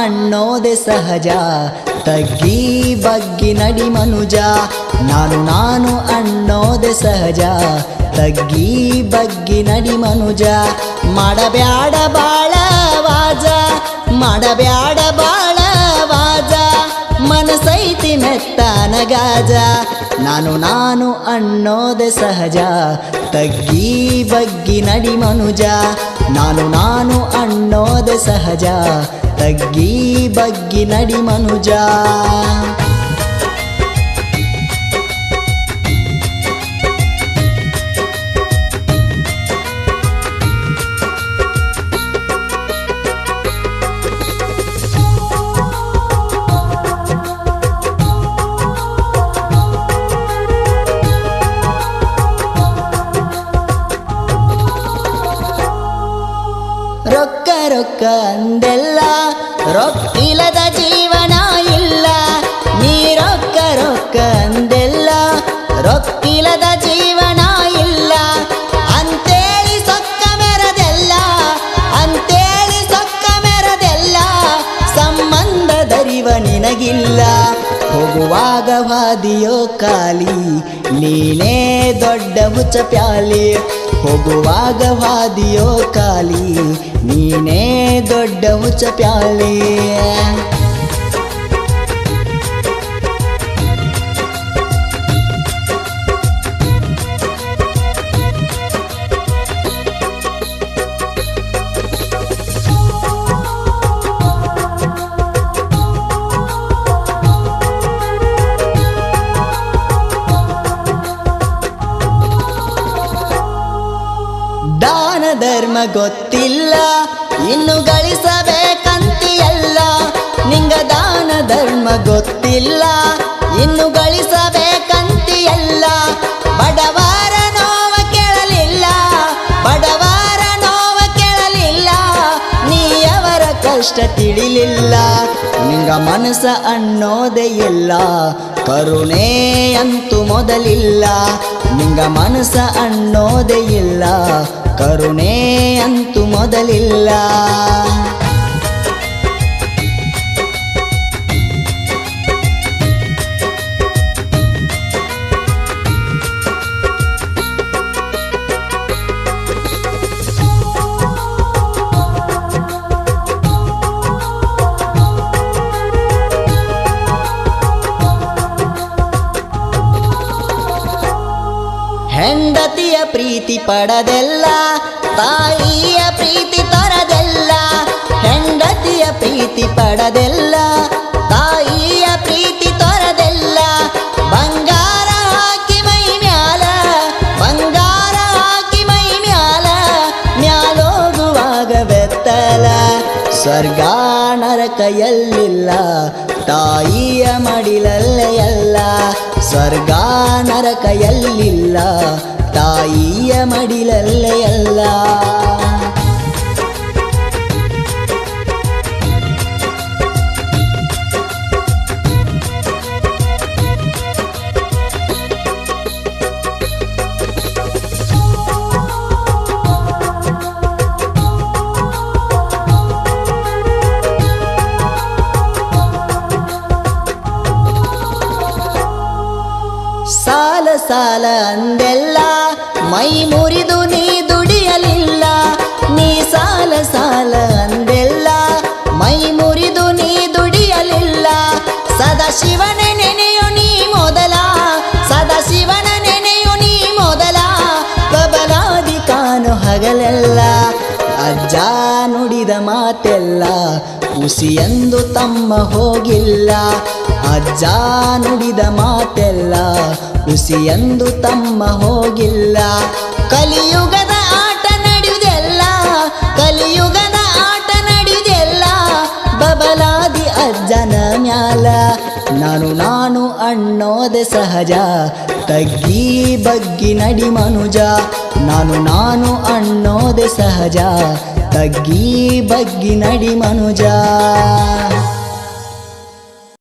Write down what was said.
ಅನ್ನೋದೆ ಸಹಜ, ತಗ್ಗಿ ಬಗ್ಗಿ ನಡಿ ಮನುಜ. ನಾನು ಅನ್ನೋದೆ ಸಹಜ, ತಗ್ಗಿ ಬಗ್ಗಿ ನಡಿ ಮನುಜ. ಮಾಡಬ್ಯಾಡ ಬಾಳ ವಾಜ, ಮಾಡಬ್ಯಾಡ ಬಾಳ ವಾಜ, ಮನಸೈತಿ ಮೆತ್ತನ ಗಾಜ. ನಾನು ಅನ್ನೋದೆ ಸಹಜ, ತಗ್ಗಿ ಬಗ್ಗಿ ನಡಿ ಮನುಜ. ನಾನು ಅನ್ನೋದೆ ಸಹಜ, ತಗ್ಗಿ ಬಗ್ಗಿ ನಡಿ ಮನುಜ. ರೊಕ್ಕ ರೊಕ್ಕ ಅಂದೆಲ್ಲ, ರೊಕ್ಕಿಲ್ಲದ ಜೀವನ ಇಲ್ಲ. ನೀ ರೊಕ್ಕ ರೊಕ್ಕ ಅಂದೆಲ್ಲ, ರೊಕ್ಕಿಲ್ಲದ ಜೀವನ ಇಲ್ಲ. ಅಂತೇಳಿ ಸೊಕ್ಕ ಮೆರದೆಲ್ಲ, ಅಂತೇಳಿ ಸೊಕ್ಕ ಮೆರದೆಲ್ಲ, ಸಂಬಂಧ ದರಿವ ನಿನಗಿಲ್ಲ. ಹೋಗುವಾಗ ವಾದಿಯೋ ಖಾಲಿ, ನೀನೇ ದೊಡ್ಡ ಹುಚ್ಚ ಪ್ಯಾಲಿ. ಹೋಗುವಾಗ ವಾದಿಯೋ ಖಾಲಿ, ನೀನೇ ದೊಡ್ಡ ಹುಚ್ಚ ಪ್ಯಾಲಿ. ದಾನ ಧರ್ಮ ಗೊತ್ತಿಲ್ಲ, ಇನ್ನು ಗಳಿಸಬೇಕಂತಿಯಲ್ಲ. ನಿಂಗ ದಾನ ಧರ್ಮ ಗೊತ್ತಿಲ್ಲ, ಇನ್ನು ಗಳಿಸಬೇಕಂತಿಯಲ್ಲ. ಬಡವರ ನೋವ ಕೇಳಲಿಲ್ಲ, ಬಡವರ ನೋವ ಕೇಳಲಿಲ್ಲ, ನೀ ಅವರ ಕಷ್ಟ ತಿಳಿಲಿಲ್ಲ. ನಿಂಗ ಮನಸ ಅನ್ನೋದೇ ಇಲ್ಲ, ಕರುಣೆ ಅಂತೂ ಮೊದಲಿಲ್ಲ. ನಿಂಗ ಮನಸ ಅನ್ನೋದೇ ಇಲ್ಲ, ಕರುಣೆ ಅಂತೂ ಮೊದಲಿಲ್ಲ. ಹೆಂಡತಿಯ ಪ್ರೀತಿ ಪಡದೆಲ್ಲ, ತಾಯಿಯ ಪ್ರೀತಿ ತರದೆಲ್ಲ. ಹೆಂಡತಿಯ ಪ್ರೀತಿ ಪಡದೆಲ್ಲ, ತಾಯಿಯ ಪ್ರೀತಿ ತೊರದೆಲ್ಲ. ಬಂಗಾರ ಹಾಕಿ ಮೈ ಮ್ಯಾಲ, ಬಂಗಾರ ಹಾಕಿ ಮೈ ಮ್ಯಾಲ, ಮ್ಯಾಲೋಗುವಾಗ ಬೆತ್ತಲ. ಸ್ವರ್ಗ ನರಕ ಎಲ್ಲಿಲ್ಲ, ತಾಯಿಯ ಮಡಿಲಲ್ಲೇ ಎಲ್ಲ. ಸ್ವರ್ಗ ನರಕ ಎಲ್ಲಿಲ್ಲ, ತಾಯಿಯ ಮಡಿಲಲ್ಲೇ ಎಲ್ಲ. ಸಾಲ ಸಾಲ ಅಂದೆಲ್ಲ, ಮೈ ಮುರಿದು ನೀ ದುಡಿಯಲಿಲ್ಲ. ನೀ ಸಾಲ ಸಾಲ ಅಂದೆಲ್ಲ, ಮೈ ಮುರಿದು ನೀ ದುಡಿಯಲಿಲ್ಲ. ಸದಾಶಿವನ ನೆನೆಯು ನೀ ಮೊದಲ, ಸದಾಶಿವನ ನೆನೆಯು ನೀ ಮೊದಲ. ಬಬಲಾದಿ ಕಾನು ಹಗಲೆಲ್ಲ, ಅಜ್ಜ ನುಡಿದ ಮಾತೆಲ್ಲ, ಹುಸಿಯೆಂದು ತಮ್ಮ ಹೋಗಿಲ್ಲ. ಅಜ್ಜ ನುಡಿದ ಮಾತೆಲ್ಲ, ಹುಸಿಯೆಂದು ತಮ್ಮ ಹೋಗಿಲ್ಲ. ಕಲಿಯುಗದ ಆಟ ನಡೆಯುವುದೆಲ್ಲ, ಕಲಿಯುಗದ ಆಟ ನಡೆಯುವುದೆಲ್ಲ, ಬಬಲಾದಿ ಅಜ್ಜನ ಮ್ಯಾಲ. ನಾನು ಅನ್ನೋದೆ ಸಹಜ, ತಗ್ಗಿ ಬಗ್ಗಿ ನಡಿ ಮನುಜ. ನಾನು ಅನ್ನೋದೆ ಸಹಜ, ತಗ್ಗಿ ಬಗ್ಗಿ ನಡಿ ಮನುಜ.